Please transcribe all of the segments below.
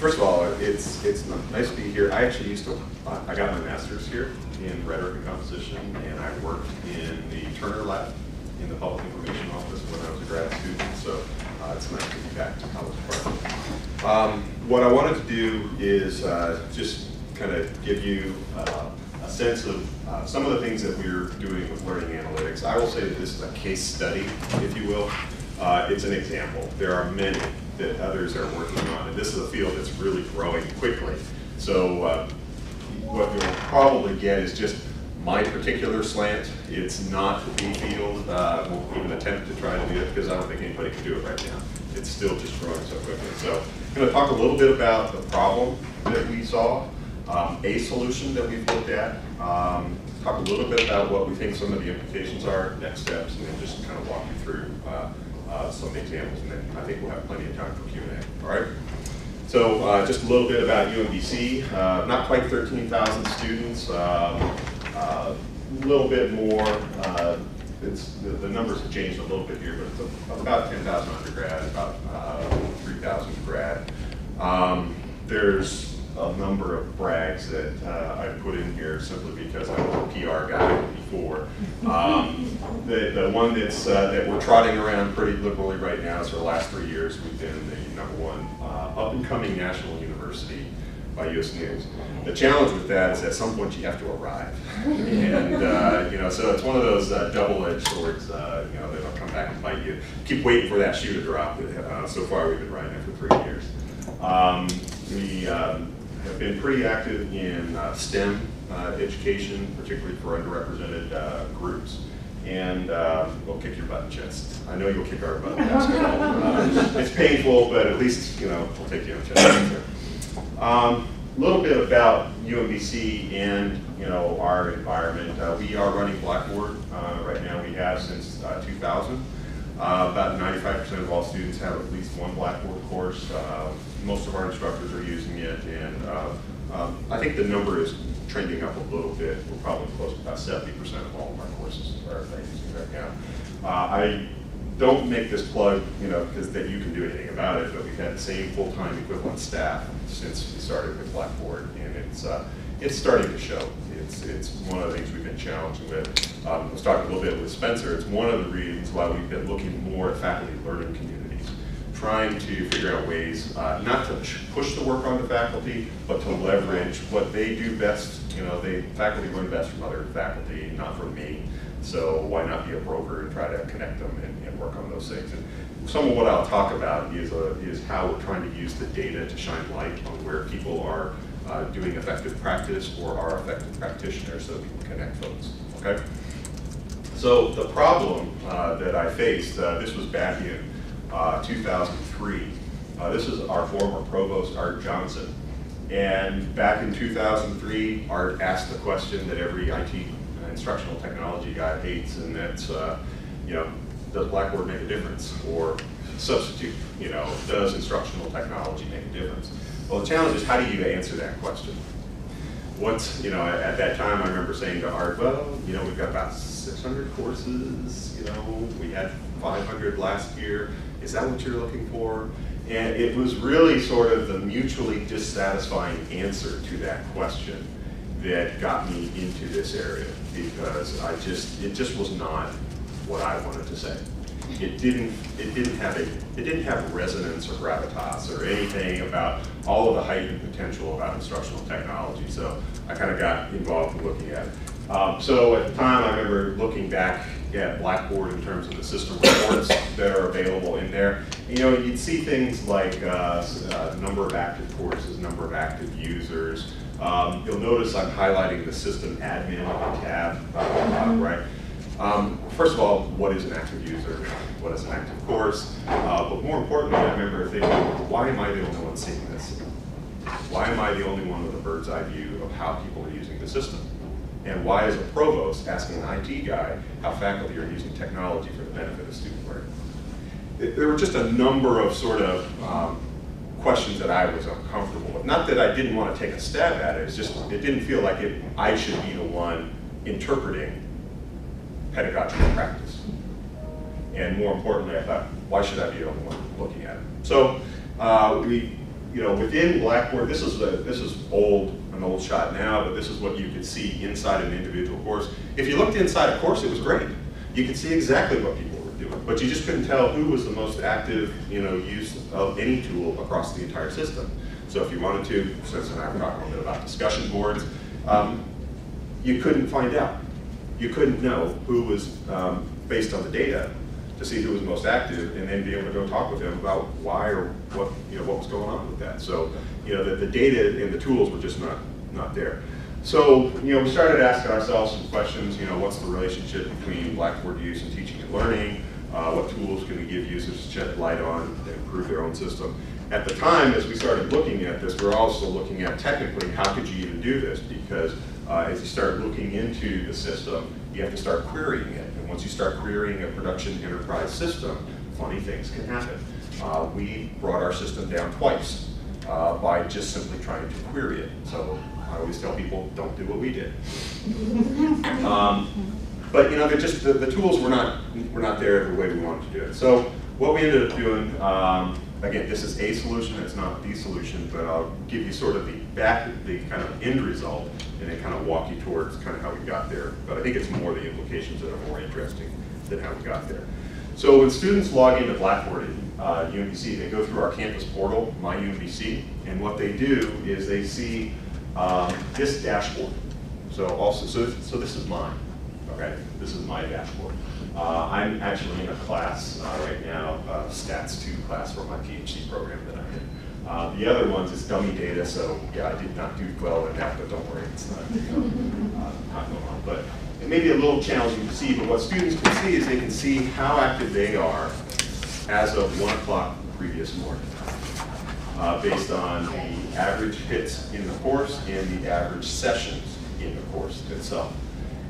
First of all, it's nice to be here. I actually I got my master's here in rhetoric and composition, and I worked in the Turner Lab in the Public Information Office when I was a grad student, so it's nice to be back to College Park. What I wanted to do is just kind of give you a sense of some of the things that we're doing with learning analytics. I will say that this is a case study, if you will. It's an example. There are many that others are working on, and this is a field that's really growing quickly. So what you'll probably get is just my particular slant. It's not the field. I won't even attempt to try to do it because I don't think anybody can do it right now. It's still just growing so quickly. So I'm going to talk a little bit about the problem that we saw, a solution that we've looked at, talk a little bit about what we think some of the implications are, next steps, and then just kind of walk you through some examples, and then I think we'll have plenty of time for Q&A. All right? So just a little bit about UMBC. Not quite 13,000 students. A little bit more. The numbers have changed a little bit here, but it's about 10,000 undergrad, about 3,000 grad. There's a number of brags that I put in here simply because I was a PR guy before. The one that we're trotting around pretty liberally right now is for the last 3 years we've been the #1 up-and-coming national university by U.S. News. The challenge with that is at some point you have to arrive, and so it's one of those double-edged swords. That'll come back and bite you. Keep waiting for that shoe to drop. So far we've been riding it for 3 years. We have been pretty active in STEM education, particularly for underrepresented groups. And we'll kick your butt, Chest. I know you'll kick our butt in basketball. It's painful, but at least we'll take you on Chest. A little bit about UMBC and our environment. We are running Blackboard right now. We have since 2000. About 95% of all students have at least one Blackboard course. Most of our instructors are using it, and I think the number is trending up a little bit. We're probably close to about 70% of all of our courses are using it right now. I don't make this plug, because that you can do anything about it, but we've had the same full-time equivalent staff since we started with Blackboard, and it's starting to show. It's one of the things we've been challenging with. I was talking a little bit with Spencer. It's one of the reasons why we've been looking more at faculty learning communities, trying to figure out ways not to push the work onto faculty, but to leverage what they do best. Faculty learn best from other faculty, not from me. So why not be a broker and try to connect them and work on those things? And some of what I'll talk about is how we're trying to use the data to shine light on where people are doing effective practice or are effective practitioners, so we can connect folks. Okay. So the problem that I faced, this was back in 2003. This is our former provost, Art Johnson. And back in 2003, Art asked the question that every IT instructional technology guy hates, and that's, does Blackboard make a difference? Or substitute, does instructional technology make a difference? Well, the challenge is, how do you answer that question? At that time, I remember saying to Art, well, we've got about 600 courses, we had 500 last year. Is that what you're looking for? And it was really sort of the mutually dissatisfying answer to that question that got me into this area, because it just was not what I wanted to say. It didn't have resonance or gravitas or anything about all of the height and potential about instructional technology. So I kind of got involved in looking at it. So at the time, I remember looking back at Blackboard in terms of the system reports that are available in there. You'd see things like number of active courses, number of active users. You'll notice I'm highlighting the system admin tab, right? First of all, what is an active user? What is an active course? But more importantly, I remember thinking, why am I the only one seeing this? Why am I the only one with a bird's eye view of how people are using the system? And why is a provost asking an IT guy how faculty are using technology for the benefit of student learning? There were just a number of sort of questions that I was uncomfortable with. Not that I didn't want to take a stab at it, it's just it didn't feel like I should be the one interpreting pedagogical practice. And more importantly, I thought, why should I be the only one looking at it? So we you know, within Blackboard, this is an old shot now, but this is what you could see inside an individual course. If you looked inside a course, it was great. You could see exactly what people were doing, but you just couldn't tell who was the most active, you know, use of any tool across the entire system. So if you wanted to, since I were talking a little bit about discussion boards, you couldn't find out. You couldn't know who was, based on the data, to see who was most active, and then be able to go talk with them about why or what, you know, what was going on with that. So, you know, the data and the tools were just not there. So, you know, we started asking ourselves some questions. You know, what's the relationship between Blackboard use and teaching and learning? What tools can we give users to shed light on and improve their own system? At the time, as we started looking at this, we're also looking at technically how could you even do this, because as you start looking into the system, you have to start querying it. And once you start querying a production enterprise system, funny things can happen. We brought our system down twice by just simply trying to query it. So I always tell people, don't do what we did. But you know, they're just the tools were not there the way we wanted to do it. So what we ended up doing, again, this is a solution, it's not the solution, but I'll give you sort of the kind of end result, and then kind of walk you towards kind of how we got there. But I think it's more the implications that are more interesting than how we got there. So when students log into Blackboard at UMBC, they go through our campus portal, My UMBC, and what they do is they see this dashboard. So this is mine. Okay, this is my dashboard. I'm actually in a class right now, Stats 2 class for my PhD program that I'm in. The other ones is dummy data, so yeah, I did not do well in that, but don't worry, it's not, you know, not going on. But it may be a little challenging to see, but what students can see is they can see how active they are as of 1 o'clock the previous morning, based on the average hits in the course and the average sessions in the course itself.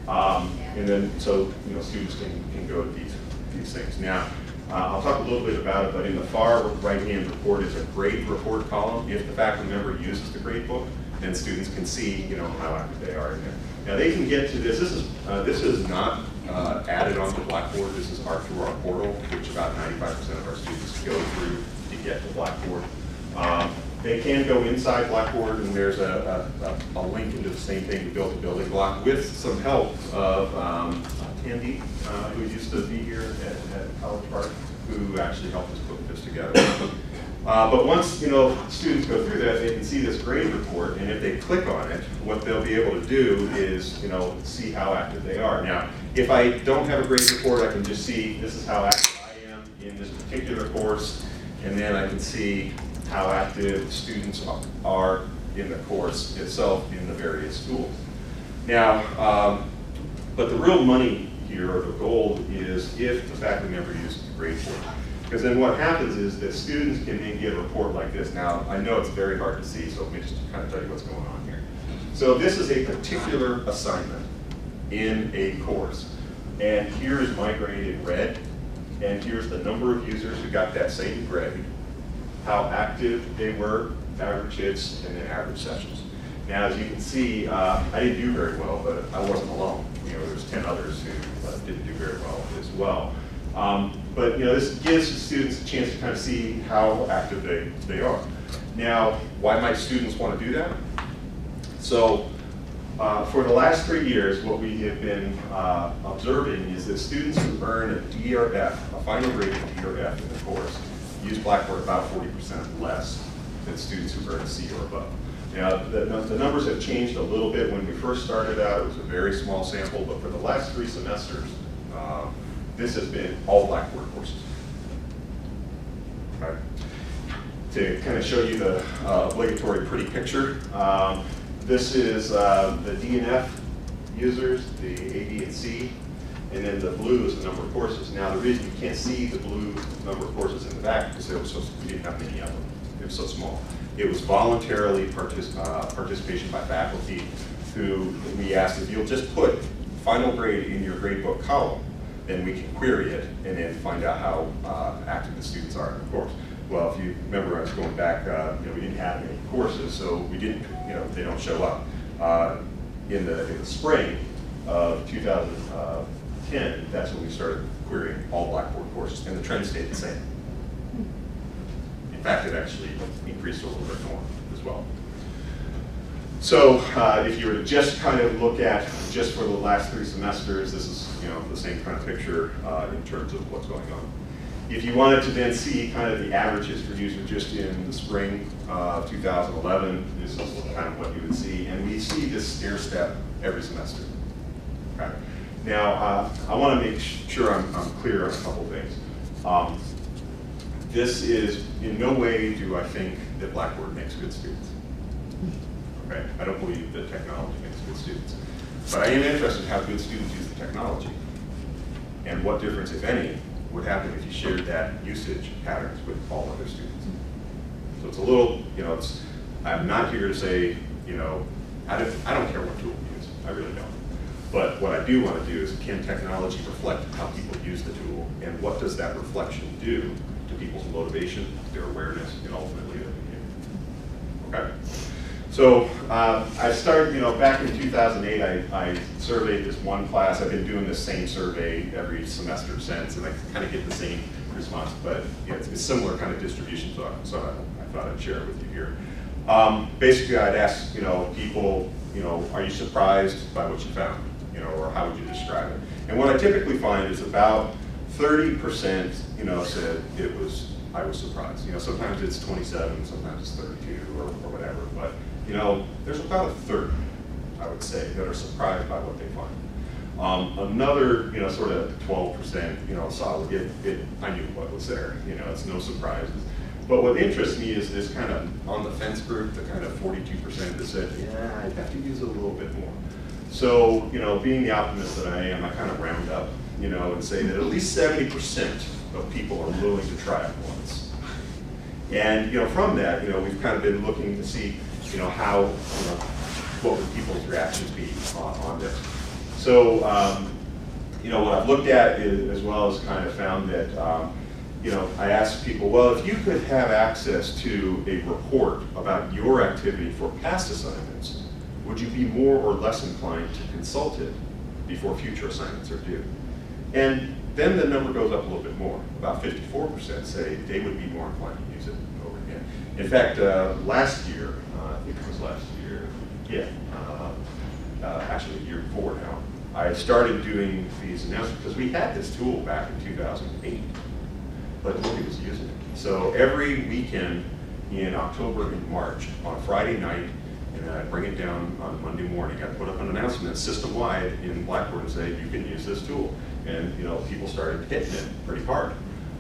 And then, so, you know, students can go to these things. Now, I'll talk a little bit about it, but in the far right-hand report is a grade report column. If the faculty member uses the grade book, then students can see, you know, how active they are in there. Now, they can get to this. This is not added onto Blackboard. This is through our portal, which about 95% of our students go through to get to Blackboard. They can go inside Blackboard, and there's a link into the same thing to build a building block with some help of Tandy, who used to be here at College Park, who actually helped us put this together. But once, you know, students go through that, they can see this grade report, and if they click on it, what they'll be able to do is, you know, see how active they are. Now, if I don't have a grade report, I can just see this is how active I am in this particular course, and then I can see how active students are in the course itself in the various schools. Now, but the real money here, or the goal, is if the faculty member uses the grade board. Because then what happens is that students can then get a report like this. Now, I know it's very hard to see, so let me just kind of tell you what's going on here. So this is a particular assignment in a course. And here is my grade in red, and here's the number of users who got that same grade, how active they were, average hits, and then average sessions. Now, as you can see, I didn't do very well, but I wasn't alone. You know, there's 10 others who didn't do very well as well. But you know, this gives students a chance to kind of see how active they are. Now, why might students want to do that? So, for the last 3 years, what we have been observing is that students who earn a D or F, a final grade of D or F in the course, use Blackboard about 40% less than students who earn a C or above. Now, the numbers have changed a little bit. When we first started out, it was a very small sample, but for the last 3 semesters, this has been all Blackboard courses. Okay. To kind of show you the obligatory pretty picture, this is the D and F users, the A, B, and C, and then the blue is the number of courses. Now, the reason you can't see the blue number of courses in the back is because we didn't have many of them. It was so small. It was voluntarily participation by faculty who we asked, if you'll just put final grade in your gradebook column, then we can query it and then find out how active the students are in the course. Well, if you remember, I was going back, you know, we didn't have any courses, so we didn't, you know, they don't show up. In the spring of 2010, that's when we started querying all Blackboard courses, and the trend stayed the same. In fact, it actually increased a little bit more as well. So if you were to just kind of look at just for the last 3 semesters, this is the same kind of picture in terms of what's going on. If you wanted to then see kind of the averages for users just in the spring of 2011, this is kind of what you would see. And we see this stair step every semester. Okay. Now, I want to make sure I'm clear on a couple things. This is, in no way do I think that Blackboard makes good students. Okay? I don't believe that technology makes good students. But I am interested in how good students use the technology and what difference, if any, would happen if you shared that usage patterns with all other students. So it's a little, I'm not here to say, I don't care what tool we use. I really don't. But what I do want to do is, can technology reflect how people use the tool, and what does that reflection do to people's motivation, their awareness, and ultimately their behavior? Okay. So I started, back in 2008, I surveyed this one class. I've been doing this same survey every semester since, and I kind of get the same response, but it's a similar kind of distribution, so I thought I'd share it with you here. Basically, I'd ask, people, are you surprised by what you found? Or how would you describe it? And what I typically find is about 30%, said I was surprised. Sometimes it's 27, sometimes it's 32 or whatever, but there's about a third, I would say, that are surprised by what they find. Another, sort of 12%, solid. I knew what was there. It's no surprises. But what interests me is this kind of on the fence group, the kind of 42% that said, yeah, I'd have to use it a little bit more. So, being the optimist that I am, I kind of round up, and say that at least 70% of people are willing to try it once. And, from that, we've kind of been looking to see, how, what would people's reactions be on this. So, what I've looked at is, as well as kind of found that, I asked people, well, if you could have access to a report about your activity for past assignments, would you be more or less inclined to consult it before future assignments are due? And then the number goes up a little bit more. About 54% say they would be more inclined to use it over again. In fact, last year, I think it was last year, actually the year before now, I started doing these announcements because we had this tool back in 2008, but nobody was using it. So every weekend in October and March, on a Friday night, and then I'd bring it down on Monday morning. I'd put up an announcement system-wide in Blackboard and say, you can use this tool. And people started hitting it pretty hard.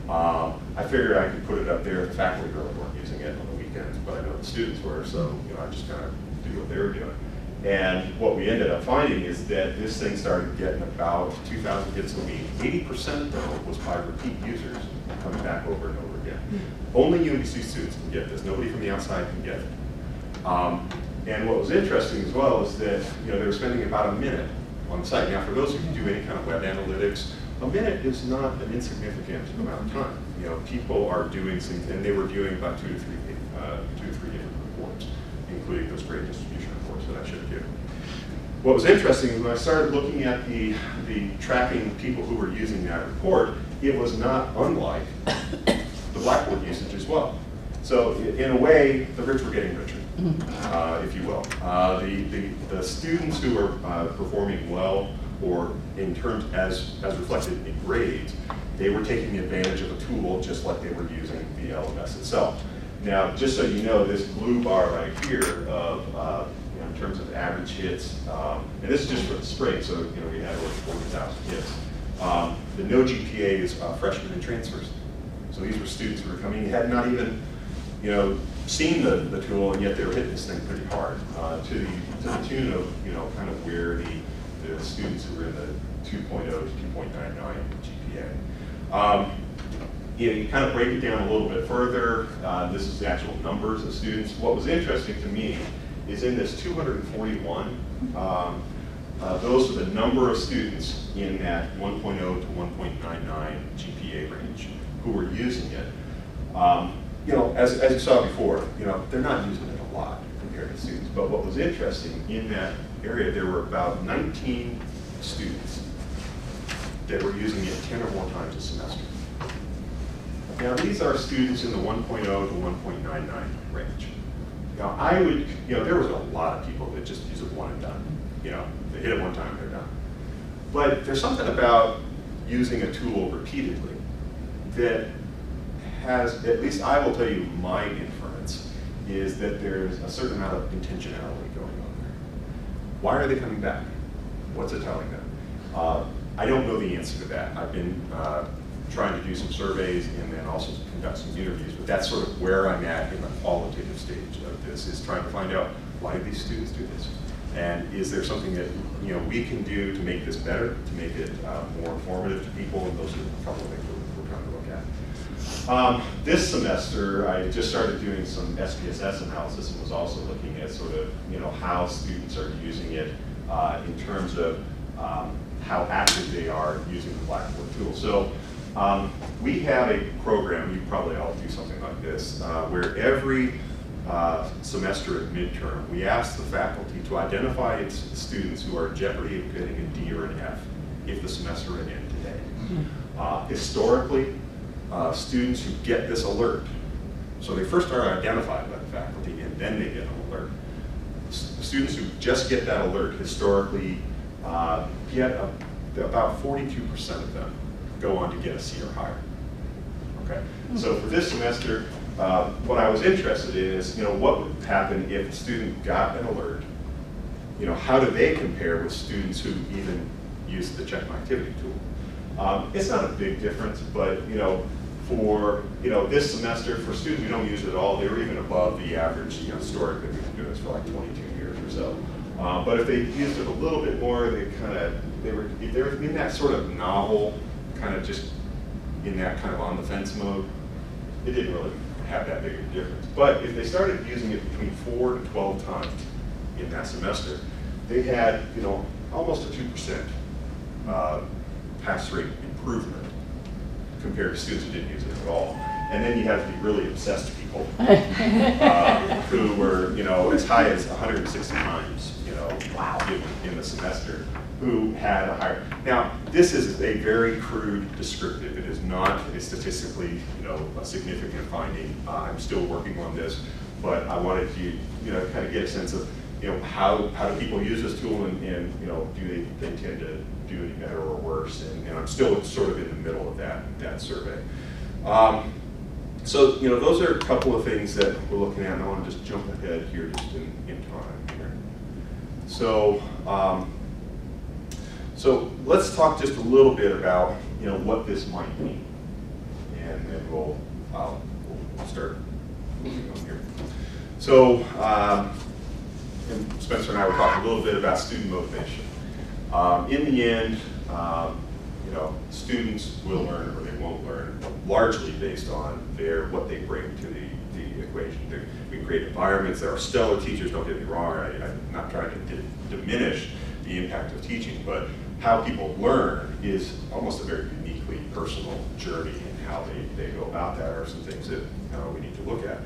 I figured I could put it up there. The faculty really weren't using it on the weekends, but I know the students were, so I just kind of do what they were doing. And what we ended up finding is that this thing started getting about 2,000 hits a week. 80% though was by repeat users coming back over and over again. Only UMBC students can get this. Nobody from the outside can get it. And what was interesting as well is that they were spending about a minute on the site. Now, for those who can do any kind of web analytics, a minute is not an insignificant amount of time. People are doing things, and they were viewing about two to three different reports, including those grade distribution reports that I should have given. What was interesting is when I started looking at the tracking people who were using that report, it was not unlike the Blackboard usage as well. So in a way, the rich were getting richer, if you will. The students who are performing well, or in terms as reflected in grades, they were taking advantage of a tool just like they were using the LMS itself. Now, just so you know, this blue bar right here of in terms of average hits, and this is just for the spring, so we had over 40,000 hits. The no GPA is freshmen and transfers. So these were students who were coming, had not even seen the tool, and yet they were hitting this thing pretty hard to the tune of kind of where the students who were in the 2.0 to 2.99 GPA. You kind of break it down a little bit further. This is the actual numbers of students. What was interesting to me is in this 241, those are the number of students in that 1.0 to 1.99 GPA range who were using it. As you saw before, they're not using it a lot compared to students. But what was interesting in that area, there were about 19 students that were using it 10 or more times a semester. Now these are students in the 1.0 to 1.99 range. Now I would, there was a lot of people that just use it one and done. They hit it one time, they're done. But there's something about using a tool repeatedly that has, at least I will tell you my inference, is that there's a certain amount of intentionality going on there. Why are they coming back? What's it telling them? I don't know the answer to that. I've been trying to do some surveys and then also conduct some interviews, but that's sort of where I'm at in the qualitative stage of this, is trying to find out, why do these students do this? And is there something that we can do to make this better, to make it more informative to people? And those are a couple of things we're trying to look at. This semester, I just started doing some SPSS analysis and was also looking at sort of how students are using it in terms of how active they are using the Blackboard tool. So we have a program, you probably all do something like this, where every semester at midterm, we ask the faculty to identify its students who are in jeopardy of getting a D or an F if the semester would end today. Historically, students who get this alert, so they first are identified by the faculty and then they get an alert. Students who just get that alert historically get about 42% of them go on to get a C or higher. Okay, so for this semester, what I was interested in is, what would happen if a student got an alert? How do they compare with students who even use the Check My Activity tool? It's not a big difference, but for this semester, for students who don't use it at all, they were even above the average. Historically, we've been doing this for like 22 years or so. But if they used it a little bit more, they were in that sort of novel, kind of just in that kind of on the fence mode. It didn't really have that big of a difference. But if they started using it between 4 to 12 times in that semester, they had almost a 2% pass rate improvement compared to students who didn't use it at all. And then you have to be really obsessed people who were as high as 160 times wow. in the semester, who had a higher. Now, this is a very crude descriptive. It is not a statistically, a significant finding. I'm still working on this, but I wanted to, kind of get a sense of, how do people use this tool, and do they tend to do any better or worse? And I'm still sort of in the middle of that survey. So, those are a couple of things that we're looking at, and I want to just jump ahead here just in time here. So. So let's talk just a little bit about what this might mean, and then we'll start moving on here. So and Spencer and I were talking a little bit about student motivation. In the end, students will learn or they won't learn, largely based on what they bring to the equation. We create environments. There are stellar teachers. Don't get me wrong. I'm not trying to diminish the impact of teaching, but how people learn is almost a very uniquely personal journey, and how they go about that are some things that we need to look at.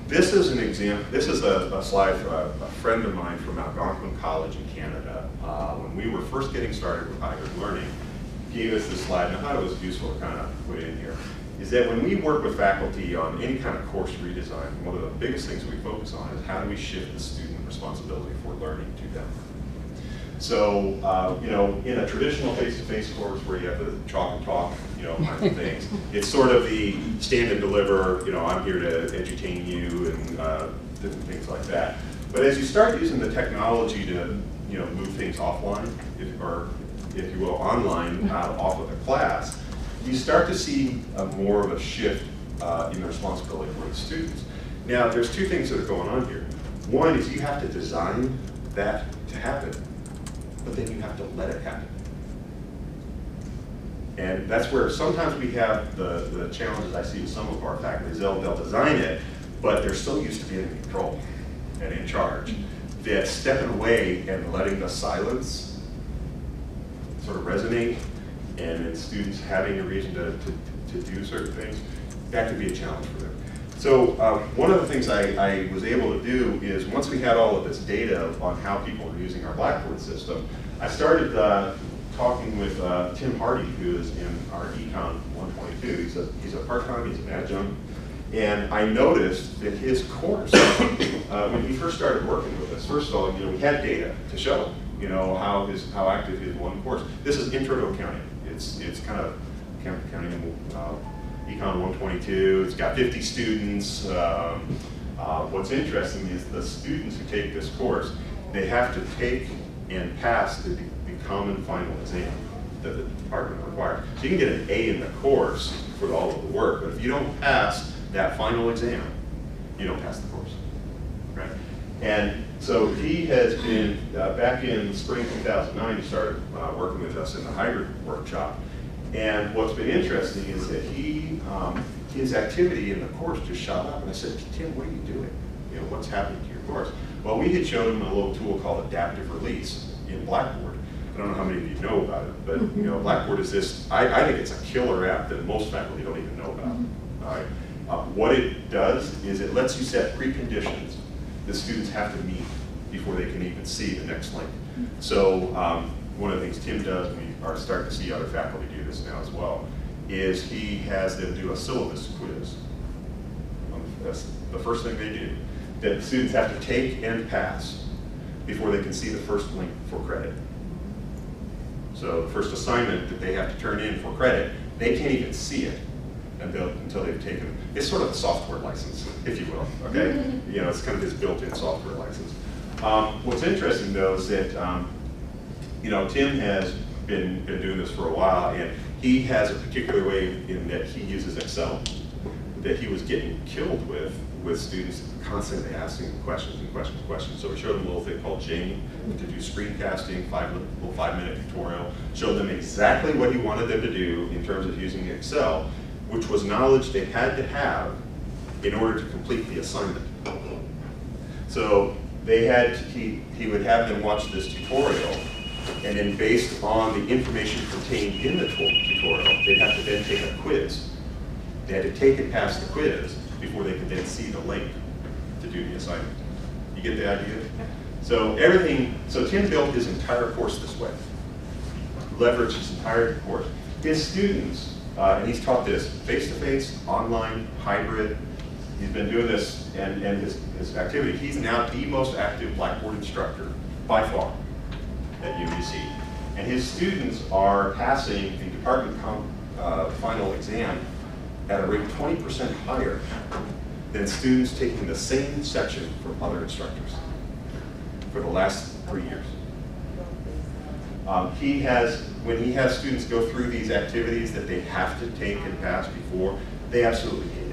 This is an example. This is a slide from a friend of mine from Algonquin College in Canada. When we were first getting started with hybrid learning, he gave us this slide, and I thought it was useful to kind of put in here, is that when we work with faculty on any kind of course redesign, one of the biggest things we focus on is how do we shift the student responsibility for learning to them. So, in a traditional face-to-face course where you have the chalk and talk, kinds of things, it's sort of the stand and deliver, I'm here to edutain you, and different things like that. But as you start using the technology to, move things offline, if you will, online, off of the class, you start to see more of a shift in the responsibility for the students. Now, there's two things that are going on here. One is you have to design that to happen, but then you have to let it happen. And that's where sometimes we have the challenges I see with some of our faculty. They'll design it, but they're so used to being in control and in charge that stepping away and letting the silence sort of resonate, and then students having a reason to do certain things, that could be a challenge for them. So one of the things I was able to do is, once we had all of this data on how people are using our Blackboard system, I started talking with Tim Hardy, who is in our Econ 1.3 too. He's a part-time, he's an adjunct. And I noticed that his course, when he first started working with us, first of all, we had data to show, how active his one course. This is Intro to Accounting. It's kind of accounting, Econ 122. It's got 50 students. What's interesting is the students who take this course, they have to take and pass the common final exam that the department requires. So you can get an A in the course for all of the work, but if you don't pass that final exam, you don't pass the course, right? And so he has been, back in spring 2009, he started working with us in the hybrid workshop. And what's been interesting is that his activity in the course just shot up. And I said, Tim, what are you doing? What's happening to your course? Well, we had shown him a little tool called adaptive release in Blackboard. I don't know how many of you know about it, but Blackboard is this, I think it's a killer app that most faculty don't even know about. All right? What it does is it lets you set preconditions that students have to meet before they can even see the next link. So one of the things Tim does, and we are starting to see other faculty do this now as well, is he has them do a syllabus quiz. That's the first thing they do, that students have to take and pass before they can see the first link for credit. So the first assignment that they have to turn in for credit, they can't even see it until they've taken, it's sort of a software license, if you will, okay? It's kind of this built-in software license. What's interesting though is that, Tim has been doing this for a while, and he has a particular way in that he uses Excel that he was getting killed with students constantly asking questions and questions and questions. So we showed them a little thing called Jane to do screencasting, little 5-minute tutorial, showed them exactly what he wanted them to do in terms of using Excel, which was knowledge they had to have in order to complete the assignment. So he would have them watch this tutorial, and then based on the information contained in the tutorial, they'd have to then take a quiz. They had to take and pass the quiz before they could then see the link to do the assignment. You get the idea? So Tim built his entire course this way. Leveraged his entire course. His students, and he's taught this face-to-face, online, hybrid. He's been doing this, and his activity. He's now the most active Blackboard instructor by far at UMBC. And his students are passing the department final exam at a rate 20% higher than students taking the same section from other instructors for the last 3 years. When he has students go through these activities that they have to take and pass before, they absolutely hate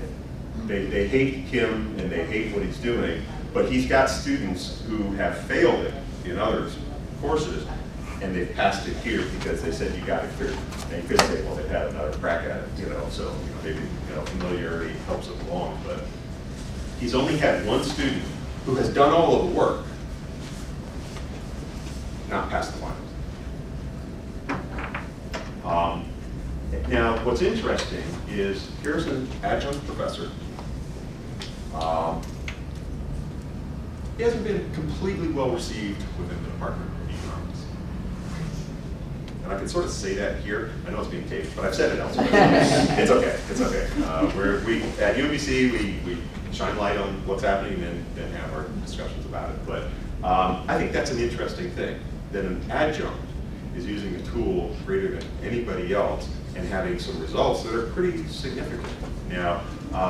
it. They hate him and they hate what he's doing, but he's got students who have failed it in other courses, and they've passed it here because they said you got it clear. And you could say, well, they've had another crack at it, so maybe familiarity helps them along. But he's only had one student who has done all of the work, not passed the finals. Now, what's interesting is here's an adjunct professor. He hasn't been completely well received within the Department of Economics. And I can sort of say that here. I know it's being taped, but I've said it elsewhere. It's okay, it's okay. At UMBC, we shine light on what's happening and then have our discussions about it. But I think that's an interesting thing, that an adjunct is using a tool greater than anybody else and having some results that are pretty significant. Now,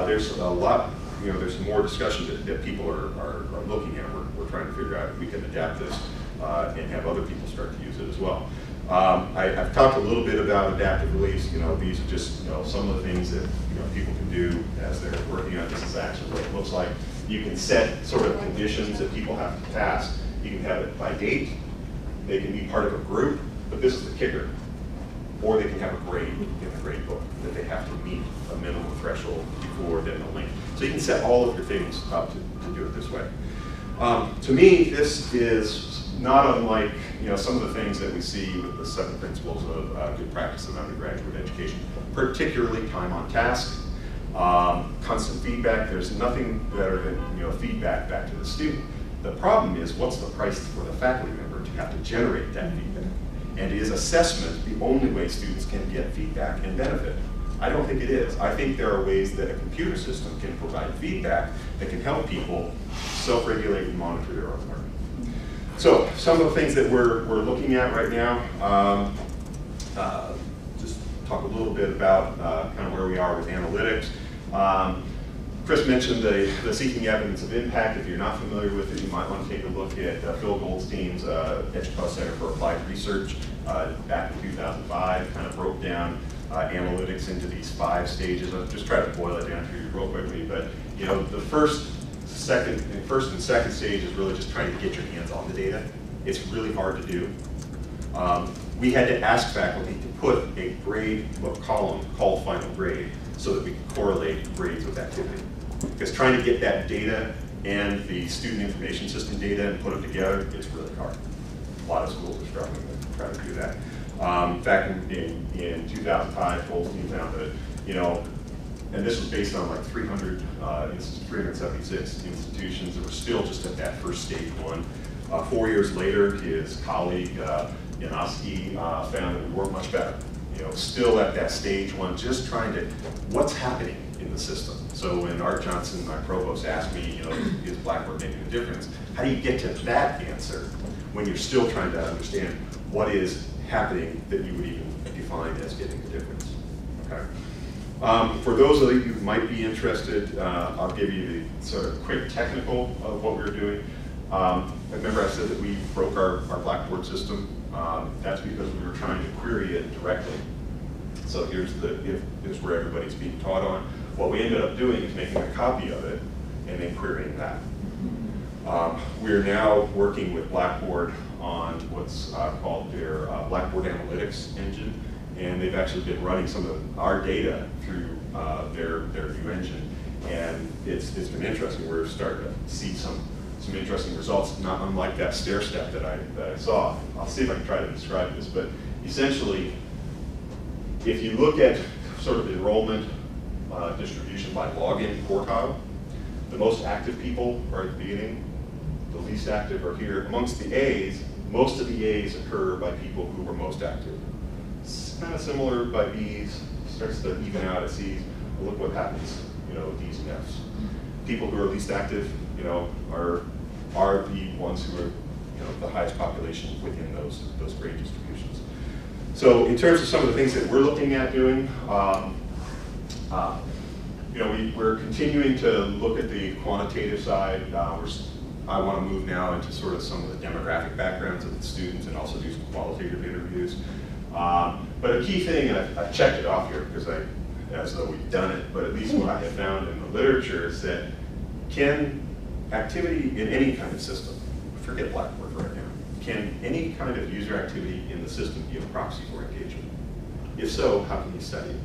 there's a lot, there's more discussion that people are looking at. We're trying to figure out if we can adapt this and have other people start to use it as well. I've talked a little bit about adaptive release. These are just some of the things that people can do as they're working on this. Is actually what it looks like. You can set sort of conditions that people have to pass. You can have it by date. They can be part of a group, but this is the kicker. Or they can have a grade in the grade book that they have to meet a minimum threshold before then the link. So you can set all of your things up to do it this way. To me, this is not unlike some of the things that we see with the 7 principles of good practice in undergraduate education, particularly time on task, constant feedback. There's nothing better than feedback back to the student. The problem is, what's the price for the faculty member to have to generate that feedback? And is assessment the only way students can get feedback and benefit? I don't think it is. I think there are ways that a computer system can provide feedback that can help people self-regulate and monitor their own learning. So some of the things that we're looking at right now, just talk a little bit about kind of where we are with analytics. Chris mentioned the Seeking Evidence of Impact. If you're not familiar with it, you might want to take a look at Phil Goldstein's EDUCAUSE Center for Applied Research back in 2005, kind of broke down analytics into these 5 stages. I'll just try to boil it down for you real quickly, but you know, the first and second stage is really just trying to get your hands on the data. It's really hard to do. We had to ask faculty to put a grade column called final grade so that we could correlate grades with activity. Because trying to get that data and the student information system data and put them together, it's really hard. A lot of schools are struggling to try to do that. Back in 2005, Goldstein found that, you know, and this was based on like 376 institutions that were still just at that first stage 1. 4 years later, his colleague, Janoski, found that we weren't much better. You know, still at that stage 1, just trying to, what's happening in the system? So when Art Johnson, my provost, asked me, you know, is Blackboard making a difference? How do you get to that answer when you're still trying to understand what is happening that you would even define as getting a difference? Okay. For those of you who might be interested, I'll give you the sort of quick technical of what we're doing. Remember I said that we broke our Blackboard system. That's because we were trying to query it directly. So here's where everybody's being taught on. What we ended up doing is making a copy of it and then querying that. We're now working with Blackboard on what's called their Blackboard Analytics engine, and they've actually been running some of our data through their new engine, and it's been interesting. We're starting to see some interesting results, not unlike that stair step that I saw. I'll see if I can try to describe this, but essentially, if you look at sort of enrollment distribution by login quartile, the most active people are at the beginning, the least active are here. Amongst the A's, most of the A's occur by people who were most active. It's kind of similar by B's, starts to even out at C's. But look what happens, you know, D's and F's. People who are least active, you know, are the ones who are, you know, the highest population within those grade distributions. So in terms of some of the things that we're looking at doing, you know, we're continuing to look at the quantitative side. I want to move now into sort of some of the demographic backgrounds of the students and also do some qualitative interviews. But a key thing, and I've checked it off here because as though we've done it, but at least what I have found in the literature is that can activity in any kind of system, forget Blackboard right now, can any kind of user activity in the system be a proxy for engagement? If so, how can you study it?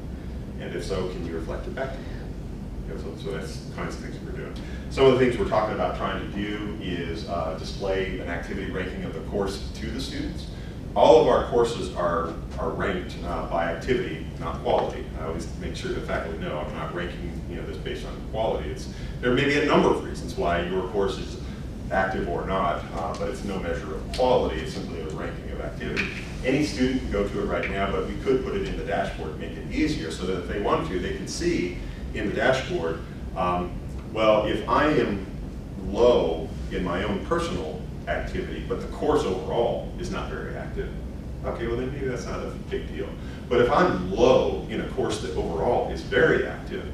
And if so, can you reflect it back to you? So that's the kinds of things we're doing. Some of the things we're talking about trying to do is display an activity ranking of the course to the students. All of our courses are ranked by activity, not quality. I always make sure the faculty know I'm not ranking, you know, this based on quality. There may be a number of reasons why your course is active or not, but it's no measure of quality. It's simply a ranking of activity. Any student can go to it right now, but we could put it in the dashboard and make it easier so that if they want to, they can see in the dashboard, well, if I am low in my own personal activity, but the course overall is not very active, okay, well then maybe that's not a big deal. But if I'm low in a course that overall is very active,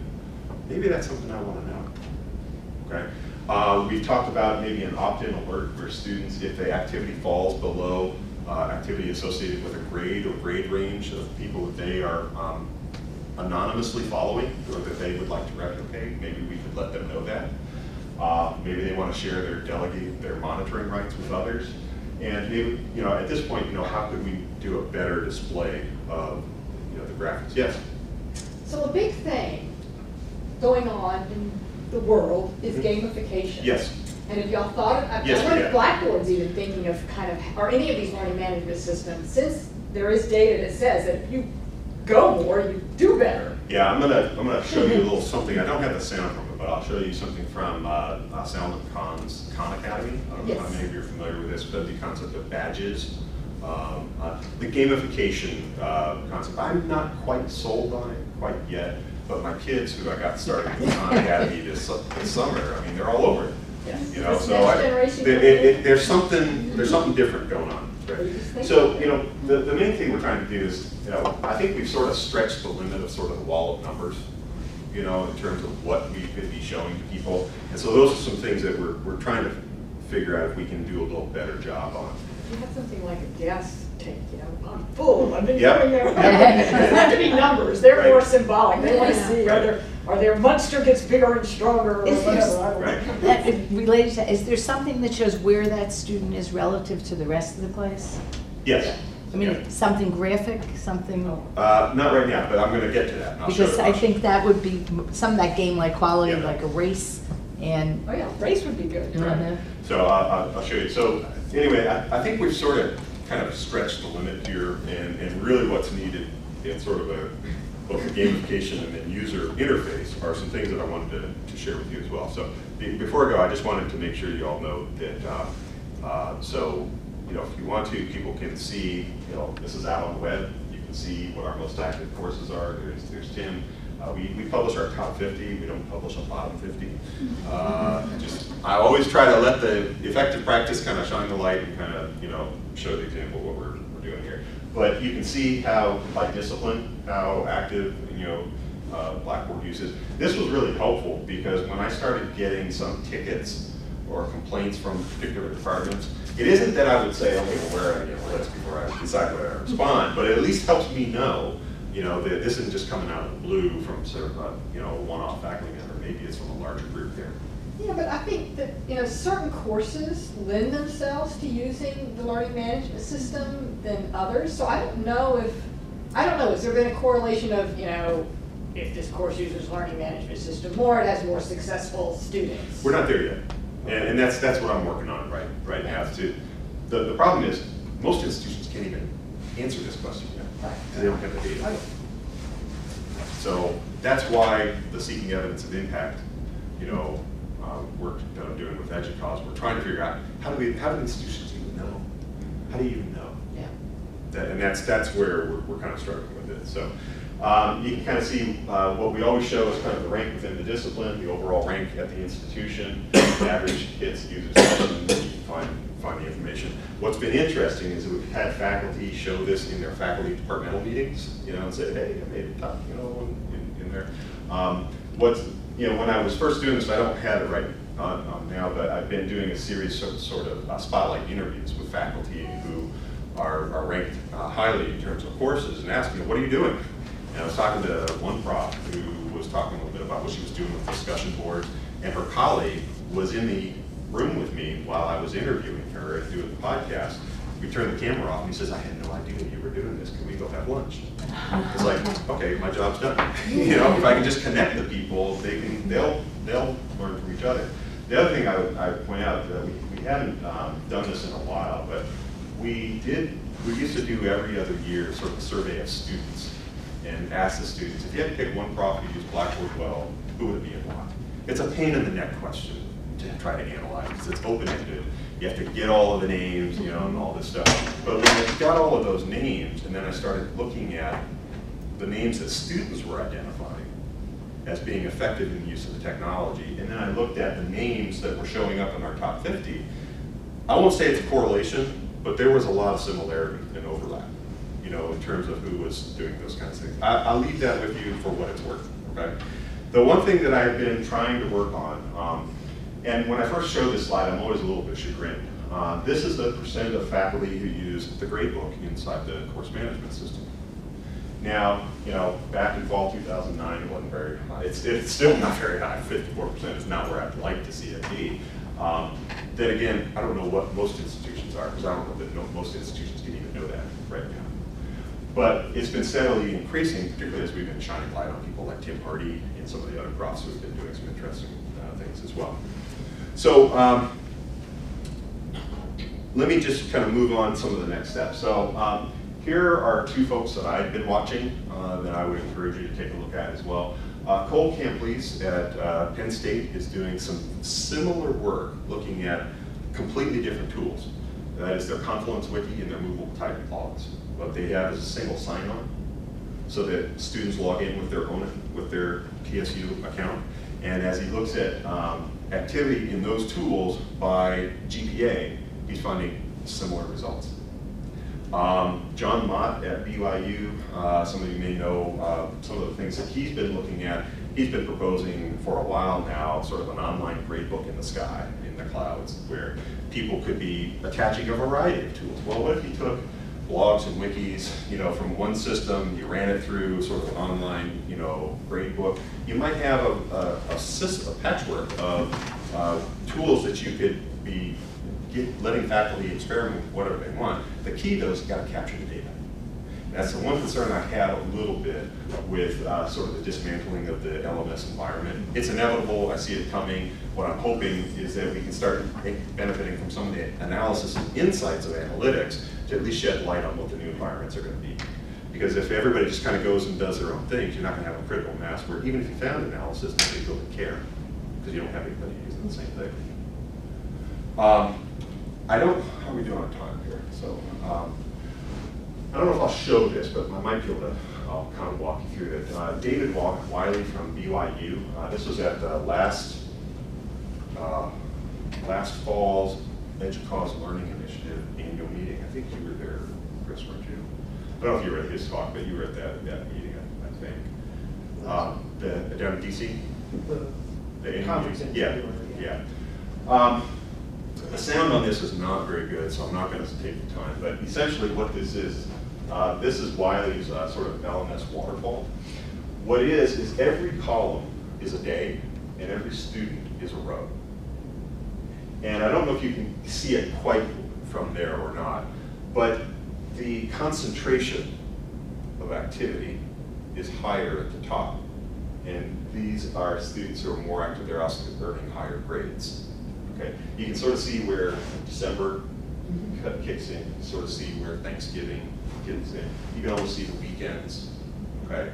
maybe that's something I want to know, okay? We've talked about maybe an opt-in alert for students if the activity falls below activity associated with a grade or grade range of people that they are anonymously following or that they would like to replicate. Maybe we could let them know that. Maybe they want to share their monitoring rights with others. And maybe, you know, at this point, you know, how could we do a better display of, you know, the graphics? Yes? So a big thing going on in the world is gamification. Yes. And if y'all thought, I wonder if Blackboard's even thinking of kind of, or any of these learning management systems, since there is data that says that if you go more, you do better. Yeah, I'm gonna show you a little something. I don't have the sound from it, but I'll show you something from Sound of Khan's Khan Academy. I don't know how many of you are familiar with this, but the concept of badges. The gamification concept, I'm not quite sold on it quite yet, but my kids who I got started in Khan Academy this summer, I mean, they're all over it. Yes. You know, This so next generation there's something different going on. Right? So, you know, the main thing we're trying to do is, you know, I think we've sort of stretched the limit of sort of the wall of numbers, you know, in terms of what we could be showing to people. And so those are some things that we're trying to figure out if we can do a little better job on. You have something like a gas tank, you know, I'm full, I've been Yep. going there. It doesn't have to be numbers, they're Right. more symbolic. They want to Yeah. see, are their monster gets bigger and stronger or Is there whatever. I don't know. Right. That, related to, is there something that shows where that student is relative to the rest of the place? Yes. I mean, Yeah. something graphic, something, Not right now, but I'm going to get to that. And I'll show because it. I think that would be some of that game-like quality, Yeah. like a race, and. Oh yeah, race would be good. Mhm. So I'll show you. So anyway, I think we've sort of kind of stretched the limit here, and really what's needed in sort of both a gamification and then user interface are some things that I wanted to share with you as well. So before I go, I just wanted to make sure you all know that, so, you know, if you want to, people can see, you know, this is out on the web. You can see what our most active courses are. There's Tim. We publish our top 50. We don't publish a bottom 50. I always try to let the effective practice kind of shine the light and kind of, you know, show the example of what we're doing here. But you can see how, by discipline, how active, you know, Blackboard use is. This was really helpful because when I started getting some tickets or complaints from particular departments, it isn't that I would say, okay, well, where are I getting this before I decide whether I respond, but it at least helps me know, you know, that this isn't just coming out of the blue from sort of a, you know, a one-off faculty member. Maybe it's from a larger group here. Yeah, but I think that, you know, certain courses lend themselves to using the learning management system than others. So I don't know, has there been a correlation of, you know, if this course uses learning management system more, it has more successful students? We're not there yet. And that's what I'm working on right now. The problem is, most institutions can't even answer this question yet, because they don't have the data. Okay. So that's why the seeking evidence of impact, you know, work that I'm doing with EDUCAUSE, we're trying to figure out how do institutions even know? How do you even know? Yeah. And that's where we're kind of struggling with it. So you can kind of see what we always show is kind of the rank within the discipline, the overall rank at the institution, average hits, user sessions, you can find the information. What's been interesting is that we've had faculty show this in their faculty departmental meetings, you know, and say, hey, I made it top, you know, in there. You know, when I was first doing this, I don't have it right on now, but I've been doing a series of sort of spotlight interviews with faculty who are ranked highly in terms of courses and asking, what are you doing? And I was talking to one prof who was talking a little bit about what she was doing with discussion boards, and her colleague was in the room with me while I was interviewing her and doing the podcast. We turned the camera off, and he says, I had no idea you were doing this. Can we go have lunch? It's like, okay, my job's done. You know, if I can just connect the people, they'll learn from each other. The other thing I would point out, we haven't done this in a while, but we used to do every other year sort of a survey of students and ask the students, if you had to pick one prof who used Blackboard well, who would it be and why? It's a pain in the neck question to try to analyze, because it's open-ended. You have to get all of the names, you know, and all this stuff. But when I got all of those names, and then I started looking at the names that students were identifying as being effective in the use of the technology, and then I looked at the names that were showing up in our top 50, I won't say it's a correlation, but there was a lot of similarity and overlap, you know, in terms of who was doing those kinds of things. I'll leave that with you for what it's worth, okay? The one thing that I've been trying to work on, and when I first showed this slide, I'm always a little bit chagrined. This is the percent of faculty who use the gradebook inside the course management system. Now, you know, back in fall 2009, it wasn't very high. It's still not very high. 54% is not where I'd like to see it be. Then again, I don't know what most institutions are, because I don't know that most institutions can even know that right now. But it's been steadily increasing, particularly as we've been shining light on people like Tim Hardy and some of the other profs who have been doing some interesting things as well. So let me just kind of move on some of the next steps. So here are two folks that I've been watching that I would encourage you to take a look at as well. Cole Camplese at Penn State is doing some similar work looking at completely different tools. That is their Confluence Wiki and their movable type logs. What they have is a single sign-on. so that students log in with their PSU account. And as he looks at activity in those tools by GPA, he's finding similar results. John Mott at BYU, some of you may know some of the things that he's been looking at. He's been proposing for a while now sort of an online gradebook in the sky, in the clouds, where people could be attaching a variety of tools. Well, what if you took blogs and wikis, from one system, you ran it through sort of an online, gradebook. You might have a patchwork of tools that you could be letting faculty experiment with whatever they want. The key, though, is you got to capture the data. That's the one concern I have a little bit with sort of the dismantling of the LMS environment. It's inevitable. I see it coming. What I'm hoping is that we can start benefiting from some of the analysis and insights of analytics to at least shed light on what the new environments are going to be. Because if everybody just kind of goes and does their own things, you're not going to have a critical mass where even if you found analysis, nobody will care because you don't have anybody using the same thing. How are we doing on time here? So, I don't know if I'll show this, but I might be able to I'll kind of walk you through it. David Wiley from BYU. This was at last fall's EDUCAUSE Learning Initiative annual meeting. I think you were there, Chris, weren't you? I don't know if you were at his talk, but you were at that meeting, I think. Down in DC? The conference. Yeah. The sound on this is not very good, so I'm not going to take the time. But essentially what this is Wiley's sort of LMS waterfall. What it is every column is a day, and every student is a row. And I don't know if you can see it quite from there or not, but the concentration of activity is higher at the top. And these are students who are more active. They're also earning higher grades. Okay, you can sort of see where December kicks in. You can sort of see where Thanksgiving kicks in. You can almost see the weekends. Okay.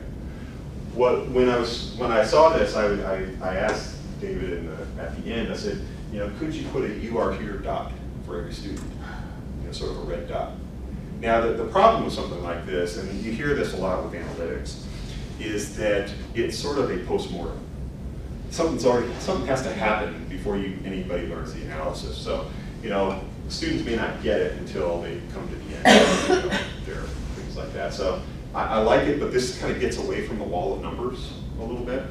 When I saw this, I asked David at the end. I said, could you put a "you are here" dot for every student? Sort of a red dot. Now, the problem with something like this, and you hear this a lot with analytics, is that it's sort of a postmortem. Something has to happen before anybody learns the analysis. So, students may not get it until they come to the end. There are things like that. So I like it, but this kind of gets away from the wall of numbers a little bit.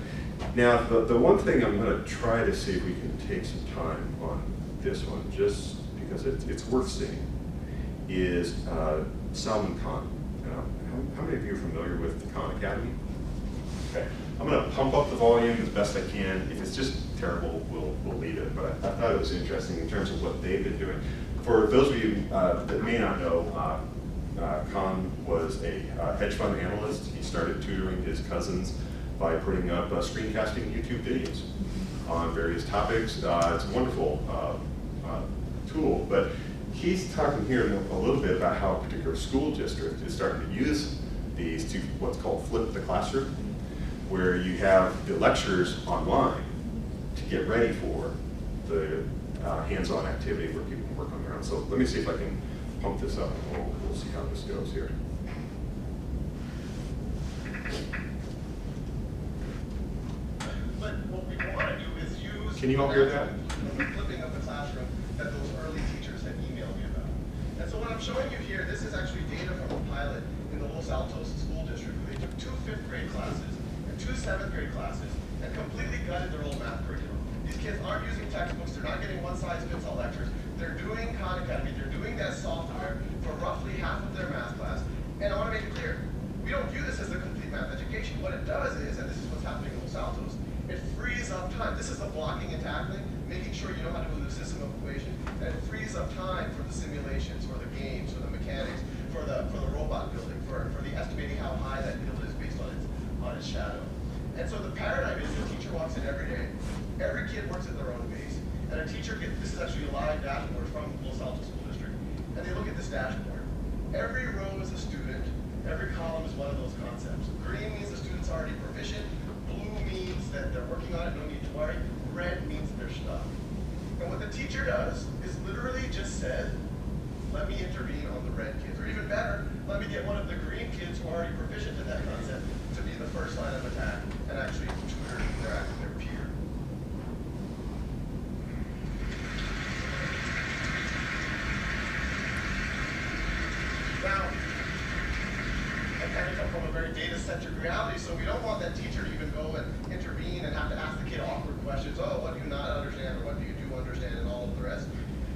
Now, the one thing I'm going to try to see if we can take some time on this one, just because it's worth seeing, is Salman Khan. How many of you are familiar with the Khan Academy? Okay. I'm going to pump up the volume as best I can. If it's just terrible, we'll leave it. But I thought it was interesting in terms of what they've been doing. For those of you that may not know, Khan was a hedge fund analyst. He started tutoring his cousins by putting up screencasting YouTube videos on various topics. It's a wonderful tool. But he's talking here a little bit about how a particular school district is starting to use these to what's called flip the classroom, where you have the lectures online to get ready for the hands-on activity where people can work on their own. So let me see if I can pump this up, and we'll see how this goes here. But what we want to do is use... Can you all hear that? Flipping up the classroom that those early teachers had emailed me about. And so what I'm showing you here, this is actually data from a pilot in the Los Altos School District. They took 2 5th grade classes and 2 7th grade classes and completely gutted their old math curriculum. These kids aren't using textbooks, they're not getting one-size-fits-all lectures. They're doing Khan Academy, they're doing that software for roughly half of their math class. And I want to make it clear, we don't view this as a complete math education. What it does is, and this is what's happening in Los Altos, it frees up time. This is the blocking and tackling, making sure you know how to do the system of equation, and it frees up time for the simulations, for the games, for the mechanics, for the robot building, for the estimating how high that hill is based on its shadow. And so the paradigm is the teacher walks in every day, every kid works at their own pace, and a teacher this is actually a live dashboard from Los Altos School District, and they look at this dashboard. Every row is a student, every column is one of those concepts. Green means the student's already proficient, blue means that they're working on it, no need to worry, red means they're stuck. And what the teacher does is literally just says, let me intervene on the red kids, or even better, let me get one of the green kids who are already proficient in that concept to be the first line of attack and actually tutor their peer. Now, I kind of come from a very data-centric reality, so we don't want that teacher to even go and intervene and have to ask the kid awkward questions. Oh, what do you not understand, or what do you do understand, and all of the rest.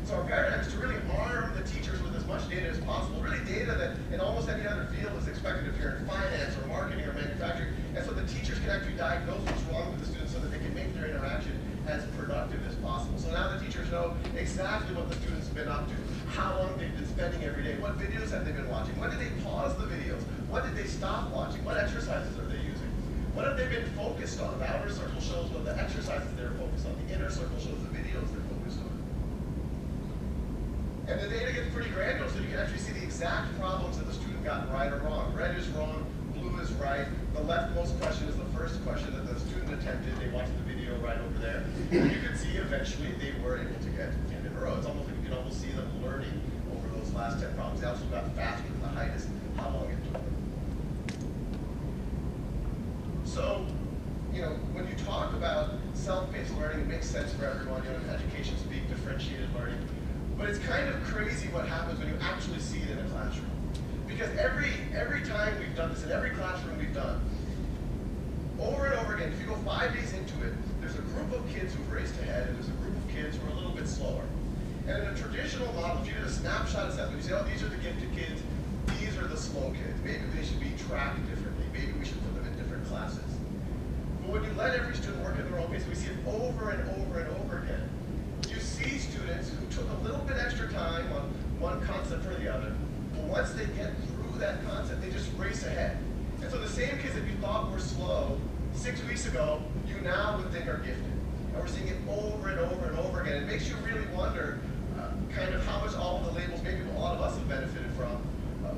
So our paradigm is to really arm the teachers with as much data as possible, really data that in almost any other field is expected if you're in finance or marketing or manufacturing. And so the teachers can actually diagnose what's wrong with the students so that they can make their interaction as productive as possible. So now the teachers know exactly what the students have been up to, how long they've been spending every day, what videos have they been watching, when did they pause the videos, what did they stop watching, what exercises are they using, what have they been focused on. The outer circle shows what the exercises they're focused on, the inner circle shows the videos they're focused on. And the data gets pretty granular, so you can actually see the exact problems that the student got right or wrong. Red is wrong, blue is right. The leftmost question is the first question that the student attempted. They watched the video right over there. And you can see eventually they were able to get 10 in a row. It's almost like you can almost see them learning over those last 10 problems. They also got faster than the height is how long it took them. So, you know, when you talk about self-paced learning, it makes sense for everyone. You know, in education speak, differentiated learning. But it's kind of crazy what happens when you actually see it in a classroom. Because every time we've done this, in every classroom we've done, over and over again, if you go 5 days into it, there's a group of kids who've raced ahead, and there's a group of kids who are a little bit slower. And in a traditional model, if you did a snapshot assessment, you say, oh, these are the gifted kids, these are the slow kids. Maybe they should be tracked differently. Maybe we should put them in different classes. But when you let every student work at their own pace, we see it over and over and over again. You see students who took a little bit extra time on one concept or the other, but once they get through that concept, they just race ahead. And so the same kids that you thought were slow 6 weeks ago, you now would think are gifted. And we're seeing it over and over and over again. It makes you really wonder kind of how much all of the labels, maybe a lot of us have benefited from,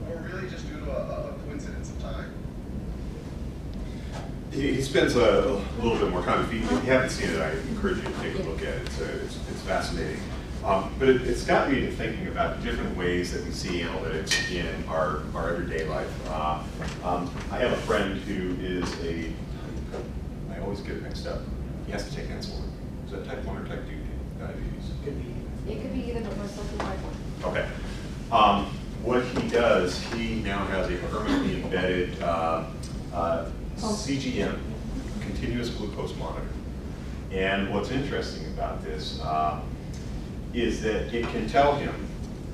were really just due to a coincidence of time. He spends a little bit more time. If you haven't seen it, I encourage you to take a look at it. It's fascinating. But it's got me to thinking about different ways that we see analytics in our everyday life. I have a friend who is I always get it mixed up. He has to take insulin. Is that type 1 or type 2 diabetes? It could be either, but most likely type 1. Okay. What he does, he now has a permanently embedded CGM, continuous glucose monitor. And what's interesting about this is that it can tell him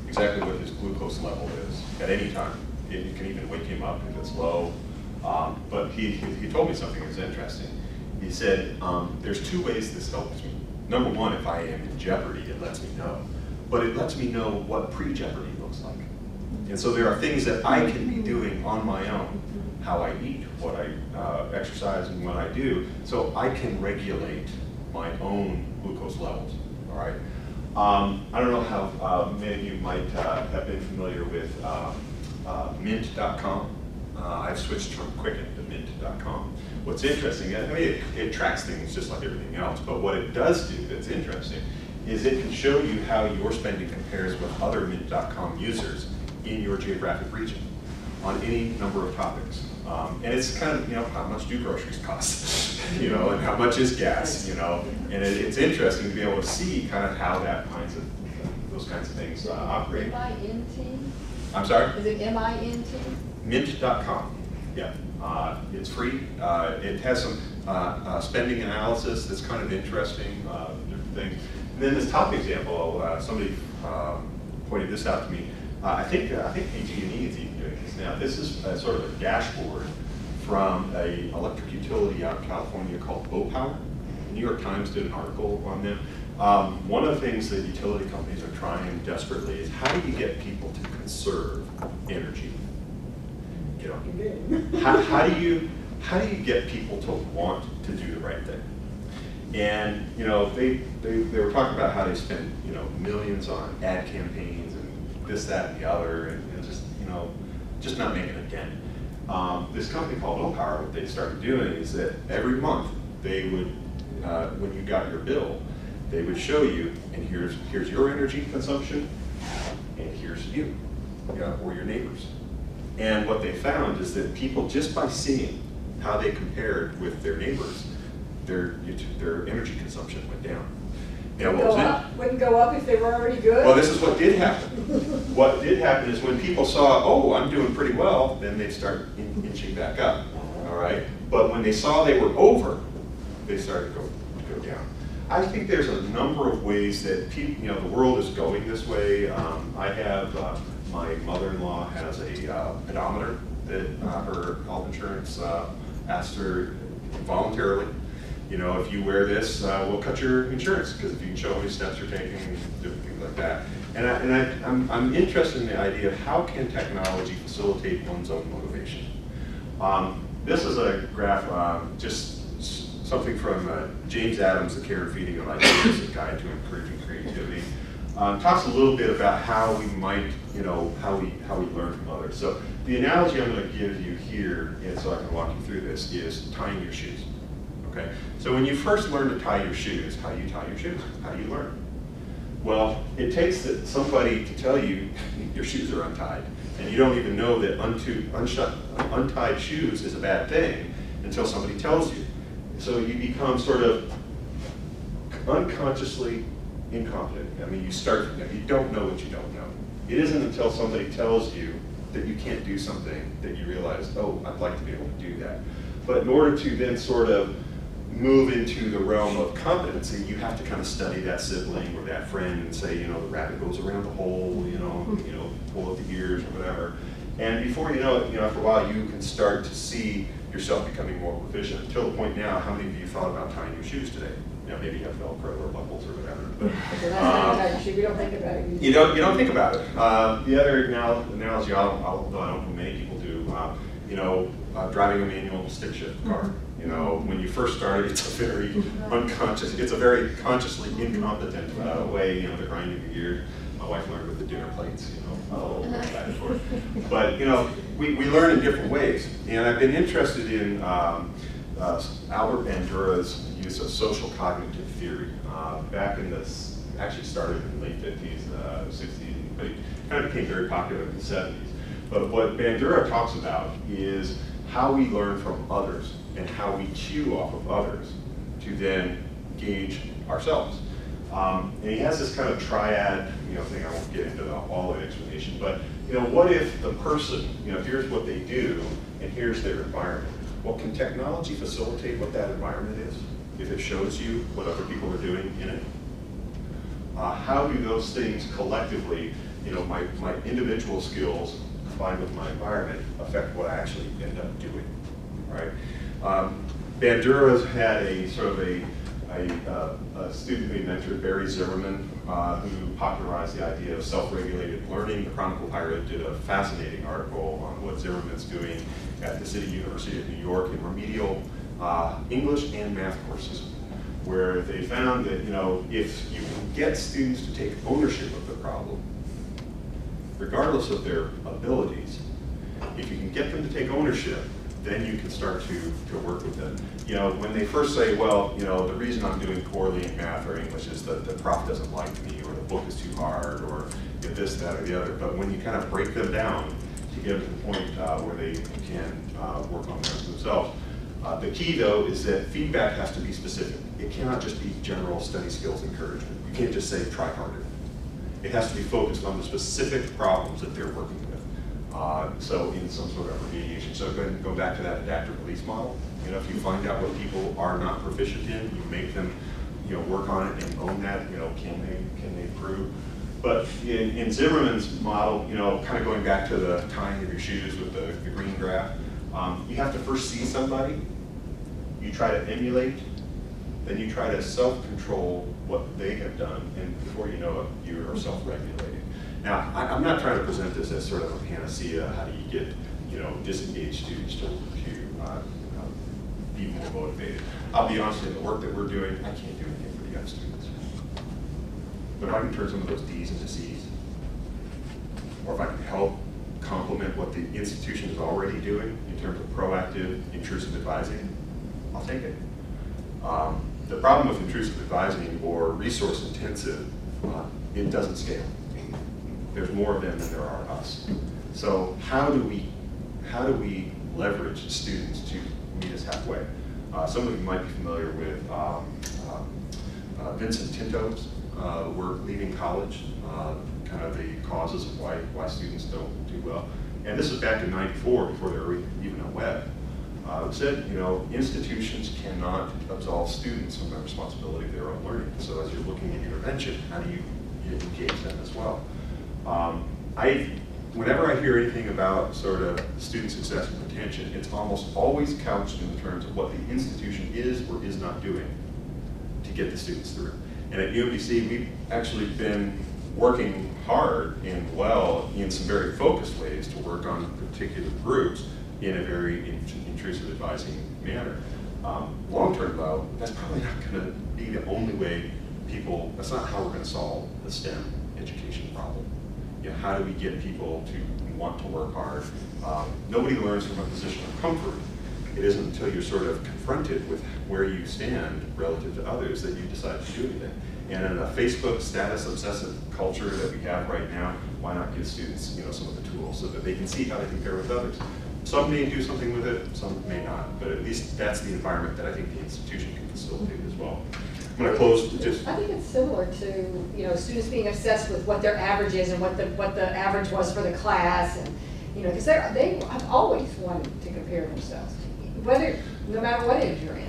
exactly what his glucose level is at any time. It can even wake him up if it's low. But he told me something that's interesting. He said, there's 2 ways this helps me. Number 1, if I am in jeopardy, it lets me know. But it lets me know what pre-jeopardy looks like. And so there are things that I can be doing on my own, how I eat, what I exercise, and what I do, so I can regulate my own glucose levels, all right? I don't know how many of you might have been familiar with mint.com. I've switched from Quicken to mint.com. What's interesting, I mean, it tracks things just like everything else, but what it does do that's interesting is it can show you how your spending compares with other mint.com users in your geographic region on any number of topics. And it's kind of, you know, how much do groceries cost, you know, and how much is gas, you know, and it's interesting to be able to see kind of how those kinds of things operate. M-I-N-T? I'm sorry? Is it M-I-N-T? Mint.com, yeah. It's free. It has some spending analysis that's kind of interesting, different things. And then this top example, somebody pointed this out to me. I think PG&E is even doing this now. This is sort of a dashboard from an electric utility out in California called Low Power. The New York Times did an article on them. One of the things that utility companies are trying desperately is how do you get people to conserve energy? You know, how do you get people to want to do the right thing? And you know, they were talking about how they spend, you know, millions on ad campaigns and this, that, and the other, and just, you know, just not making a dent. This company called Low Power, what they started doing is that every month they would, when you got your bill, they would show you, and here's your energy consumption, and here's you know, or your neighbors. And what they found is that people, just by seeing how they compared with their neighbors, their energy consumption went down. Now, Wouldn't go up if they were already good? Well, this is what did happen. What did happen is when people saw, oh, I'm doing pretty well, then they'd start inching back up, all right? But when they saw they were over, they started to go down. I think there's a number of ways that people, the world is going this way. I have, my mother-in-law has a pedometer that her health insurance asked her voluntarily, if you wear this, we'll cut your insurance, because if you can show how many steps you're taking, different things like that. And I'm interested in the idea of how can technology facilitate one's own motivation. This is a graph, just something from James Adams, The Care and Feeding of Ideas, a guide to encouraging creativity. Talks a little bit about how we might, how we learn from others. So the analogy I'm going to give you here, and so I can walk you through this, is tying your shoes. Okay. So when you first learn to tie your shoes, how do you tie your shoes? How do you learn? Well, it takes somebody to tell you your shoes are untied, and you don't even know that untied shoes is a bad thing until somebody tells you. So you become sort of unconsciously incompetent. I mean, you don't know what you don't know. It isn't until somebody tells you that you can't do something that you realize, oh, I'd like to be able to do that. But in order to then sort of move into the realm of competency, you have to kind of study that sibling or that friend and say, the rabbit goes around the hole, pull up the ears or whatever. And before you know it, after a while, you can start to see yourself becoming more proficient. Until the point now, how many of you thought about tying your shoes today? Maybe you have Velcro or buckles or whatever. But, we don't think about it. You don't think about it. The other analogy, although I don't know many people do, driving a manual stick shift car. When you first start, it's a very unconscious, it's a very consciously incompetent way, to grind the gears. My wife learned with the dinner plates, back and forth. But, we learn in different ways. And I've been interested in Albert Bandura's use of social cognitive theory. Back in actually started in the late 50s, 60s, but it kind of became very popular in the 70s. But what Bandura talks about is how we learn from others and how we chew off of others to then gauge ourselves. And he has this kind of triad, thing. I won't get into all the explanation, but what if the person, here's what they do and here's their environment. Well, can technology facilitate what that environment is if it shows you what other people are doing in it? How do those things collectively, my individual skills combined with my environment affect what I actually end up doing, right? Bandura's had a sort of a student who he mentored, Barry Zimmerman, who popularized the idea of self-regulated learning. The Chronicle Pirate did a fascinating article on what Zimmerman's doing at the City University of New York in remedial English and math courses, where they found that if you can get students to take ownership of the problem, regardless of their abilities, if you can get them to take ownership, then you can start to work with them. When they first say, well, the reason I'm doing poorly in math or English is that the prof doesn't like me, or the book is too hard, or this, that, or the other. But when you kind of break them down to get them to the point where they can work on themselves, the key, though, is that feedback has to be specific. It cannot just be general study skills encouragement. You can't just say, try harder. It has to be focused on the specific problems that they're working with. So in some sort of remediation. So go back to that adaptive release model. If you find out what people are not proficient in, you make them, work on it and own that. Can they improve? But in Zimmerman's model, kind of going back to the tying of your shoes with the green graph, you have to first see somebody, you try to emulate, then you try to self-control what they have done, and before you know it, you are self-regulating. Now, I'm not trying to present this as sort of a panacea. How do you get, disengaged students to be more motivated? I'll be honest, in the work that we're doing, I can't do anything for the young students. But if I can turn some of those D's into C's, or if I can help complement what the institution is already doing in terms of proactive, intrusive advising, I'll take it. The problem with intrusive advising or resource intensive, it doesn't scale. There's more of them than there are us. So how do we how do we leverage students to meet us halfway? Some of you might be familiar with Vincent Tinto's work, Leaving College, kind of the causes of why students don't do well. And this is back in '94, before there were even a web. It said, you know, institutions cannot absolve students from the responsibility of their own learning. So as you're looking at intervention, how do you engage them as well? Whenever I hear anything about sort of student success and retention, it's almost always couched in terms of what the institution is or is not doing to get the students through. And at UMBC, we've actually been working hard and well in some very focused ways to work on particular groups in a very intrusive advising manner. Long term though, that's probably not going to be the only way that's not how we're going to solve the STEM education problem. You know, how do we get people to want to work hard? Nobody learns from a position of comfort. It isn't until you're sort of confronted with where you stand relative to others that you decide to do anything. And in a Facebook status obsessive culture that we have right now, why not give students, you know, some of the tools so that they can see how they compare with others? Some may do something with it, some may not, but at least that's the environment that I think the institution can facilitate as well. I'm going to close just. I think it's similar to, you know, students being obsessed with what their average is and what the average was for the class, and you know, because they have always wanted to compare themselves, no matter what age you're in.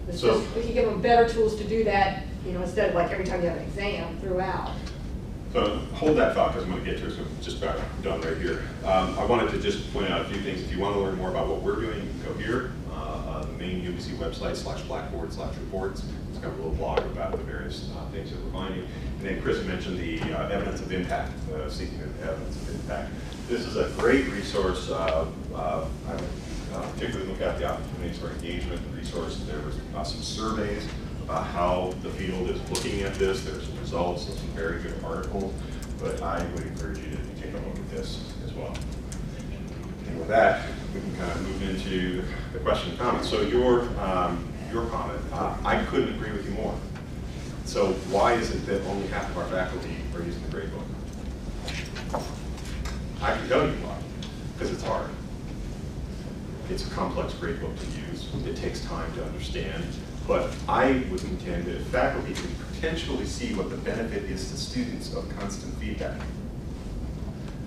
It's just, we can give them better tools to do that, you know, instead of like every time you have an exam throughout. So hold that thought because I'm going to get to it, so I'm just about done right here. I wanted to just point out a few things. If you want to learn more about what we're doing, you can go here, the main UMBC website /blackboard/reports. It's got a little blog about the various things that we're finding. And then Chris mentioned the evidence of impact, seeking evidence of impact. This is a great resource. I particularly look at the opportunities for engagement resource. There were some surveys about how the field is looking at this. There's some results and some very good articles, but I would encourage you to take a look at this as well. And with that, we can kind of move into the question and comments. So your comment, I couldn't agree with you more. So why is it that only half of our faculty are using the gradebook? I can tell you why, because it's hard. It's a complex gradebook to use. It takes time to understand. But I would contend that faculty can potentially see what the benefit is to students of constant feedback.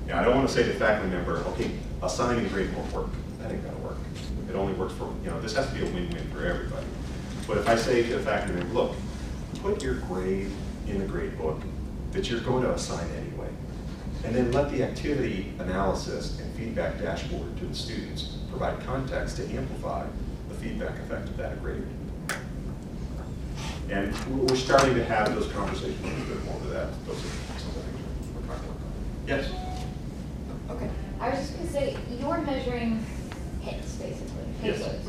Now, I don't want to say to a faculty member, okay, assign and grade won't work. That ain't gonna work. It only works for, you know, this has to be a win-win for everybody. But if I say to a faculty member, look, put your grade in the grade book that you're going to assign anyway, and then let the activity analysis and feedback dashboard to the students provide context to amplify the feedback effect of that grade. And we're starting to have those conversations a little bit more with that. Those are some of the things we're trying to work on. Yes? Okay. I was just going to say, you're measuring hits, basically, hit Yes. loads.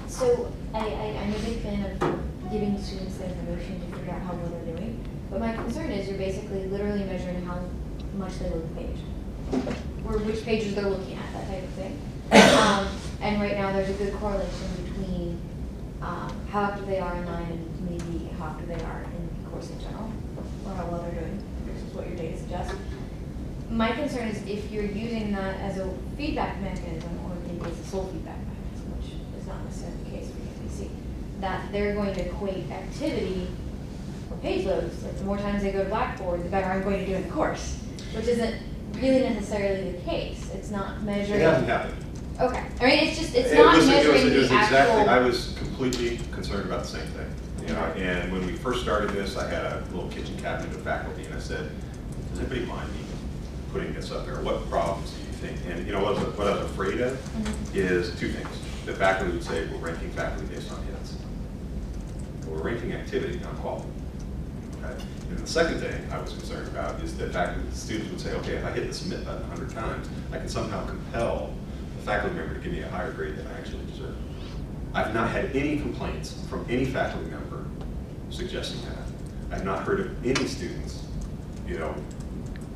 So I'm a big fan of giving students the information to figure out how well they're doing. But my concern is you're basically literally measuring how much they load the page, or which pages they're looking at, that type of thing. And right now there's a good correlation between how active they are in line and maybe how active they are in course in general, or how well they're doing versus what your data suggests. My concern is if you're using that as a feedback mechanism, or maybe as a sole feedback mechanism, which is not necessarily the case for UMBC, that they're going to equate activity or page loads, like the more times they go to Blackboard, the better I'm going to do in the course, which isn't really necessarily the case. It's not measuring. It hasn't happened. Okay. I mean, it's just, it's not measuring the actual. Exactly, I was completely concerned about the same thing. You know, and when we first started this, I had a little kitchen cabinet of faculty, and I said, does anybody mind me putting this up there? What problems do you think? And you know, what I was afraid of is two things. The faculty would say, we're ranking faculty based on hits. We're ranking activity, not quality. Okay? And the second thing I was concerned about is that the students would say, okay, if I hit the submit button 100 times, I can somehow compel the faculty member to give me a higher grade than I actually deserve. I've not had any complaints from any faculty member suggesting that. I've not heard of any students, you know,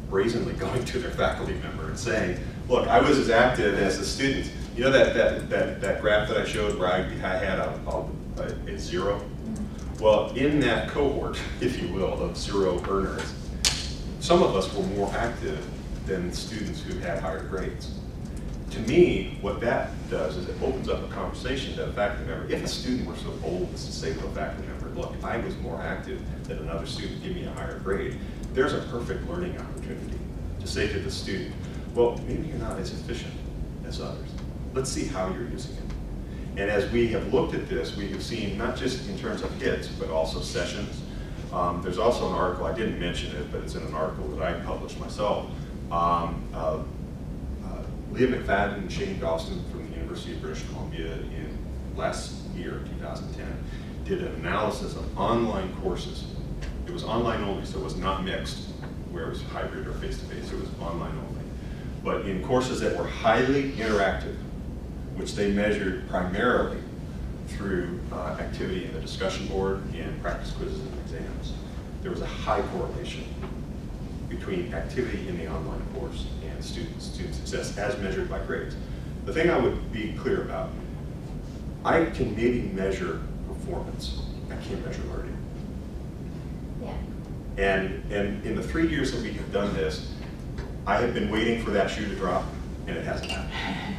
brazenly going to their faculty member and saying, look, I was as active as the students. You know that graph that I showed where I had a zero? Well, in that cohort, if you will, of zero earners, some of us were more active than students who had higher grades. to me, what that does is it opens up a conversation to a faculty member. If a student were so bold as to say to a faculty member, look, I was more active than another student, give me a higher grade, there's a perfect learning opportunity to say to the student, well, maybe you're not as efficient as others. Let's see how you're using it. And as we have looked at this, we have seen not just in terms of hits, but also sessions. There's also an article, I didn't mention it, but it's in an article that I published myself. Leah McFadden and Shane Dawson from the University of British Columbia in last year, 2010, did an analysis of online courses. It was online only, so it was not mixed, where it was hybrid or face-to-face, it was online only. But in courses that were highly interactive, which they measured primarily through activity in the discussion board and practice quizzes and exams, there was a high correlation between activity in the online course and student success as measured by grades. The thing I would be clear about, I can maybe measure performance, I can't measure learning. Yeah. And in the 3 years that we have done this, I have been waiting for that shoe to drop, and it hasn't happened.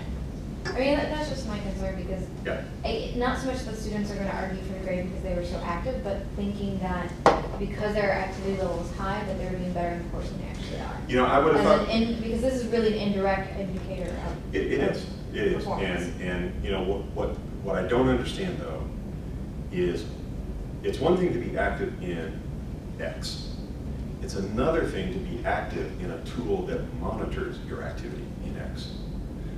I mean, that's just my concern because Yeah. not so much that students are going to argue for the grade because they were so active, but thinking that because their activity level is high, that they're doing better in the course than they actually are. You know, I would have thought Because this is really an indirect indicator of it is, performance. and you know what I don't understand though is it's one thing to be active in X. It's another thing to be active in a tool that monitors your activity in X.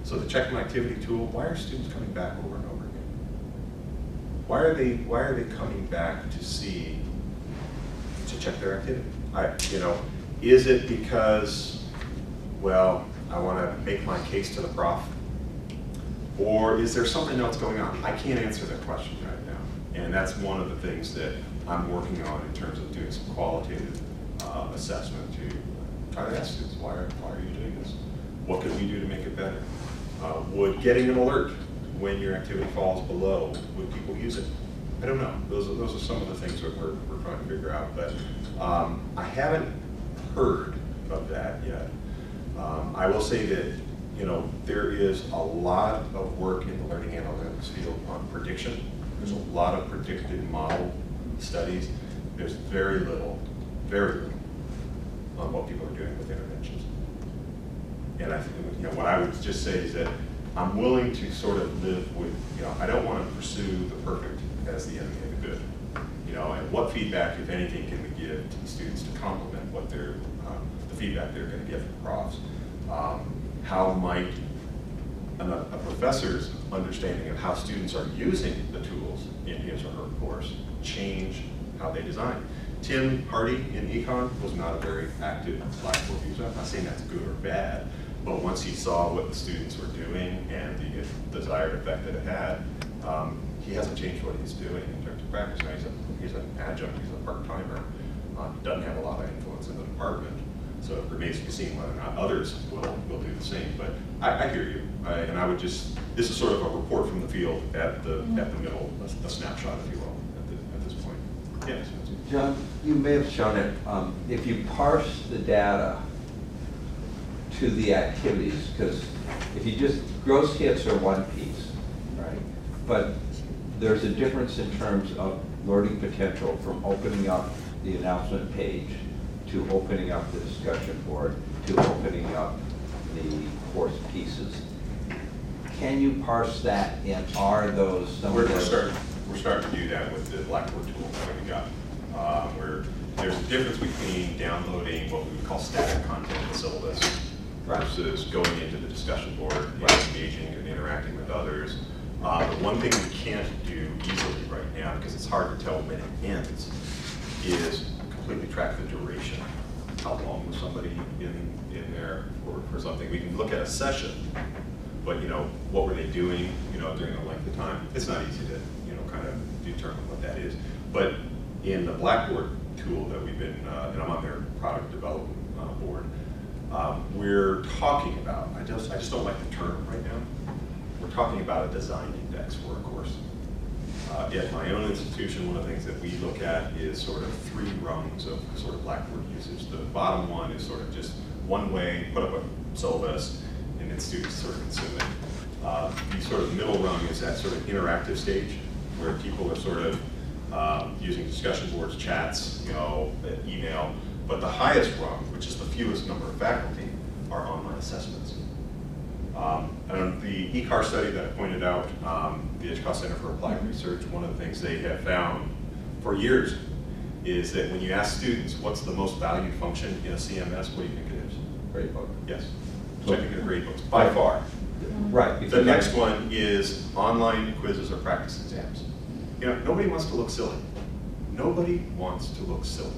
So the Check My Activity tool, why are students coming back over and over again? Why are they coming back to check their activity? Is it because, well, I want to make my case to the prof? Or is there something else going on? I can't answer that question right now. And that's one of the things that I'm working on in terms of doing some qualitative assessment to try to ask students, why are you doing this? What could we do to make it better? Would getting an alert when your activity falls below, would people use it? I don't know. Those are some of the things that we're trying to figure out. But I haven't heard of that yet. I will say that there is a lot of work in the learning analytics field on prediction. There's a lot of predictive model studies. There's very little on what people are doing with interventions. And I think what I would just say is that I'm willing to sort of live with, I don't want to pursue the perfect as the enemy of the good. And what feedback, if anything, can we give to the students to complement what the feedback they're going to get from profs? How might a professor's understanding of how students are using the tools in his or her course change how they design? Tim Hardy in econ was not a very active Blackboard user. I'm not saying that's good or bad, but once he saw what the students were doing and the desired effect that it had, he hasn't changed what he's doing in terms of practice. Now he's an adjunct, he's a part-timer, doesn't have a lot of influence in the department. So it remains to be seen whether or not others will do the same. But I hear you, and I would this is sort of a report from the field at the middle, a snapshot, if you will, at this point. Yes. John, you may have shown it. If you parse the data to the activities, because if you just, gross hits are one piece, right? But there's a difference in terms of learning potential from opening up the announcement page to opening up the discussion board to opening up the course pieces. Can you parse that, and are those some of those? We're starting to do that with the Blackboard tool that we got. Where there's a difference between downloading what we would call static content in the syllabus versus going into the discussion board and engaging and interacting with others. The one thing we can't do easily right now, because it's hard to tell when it ends, is completely track the duration. How long was somebody in there for something? We can look at a session, but what were they doing during the length of time? It's not easy to kind of determine what that is. But in the Blackboard tool that we've been, and I'm on their product development board, we're talking about, I just don't like the term right now, we're talking about a design index for a course. At my own institution, one of the things that we look at is sort of 3 rungs of sort of Blackboard usage. The bottom one is sort of just one way, put up a syllabus, and its students sort of consume it. The sort of middle rung is that sort of interactive stage where people are sort of using discussion boards, chats, email. But the highest rung, which is the fewest number of faculty, are online assessments. And the ECAR study that I pointed out, the Hitchcock Center for Applied Research, one of the things they have found for years is that when you ask students what's the most valued function in a CMS, what do you think it is? Gradebook. Yes, checking the grade books, by far. Right. The next one is online quizzes or practice exams. Nobody wants to look silly. Nobody wants to look silly.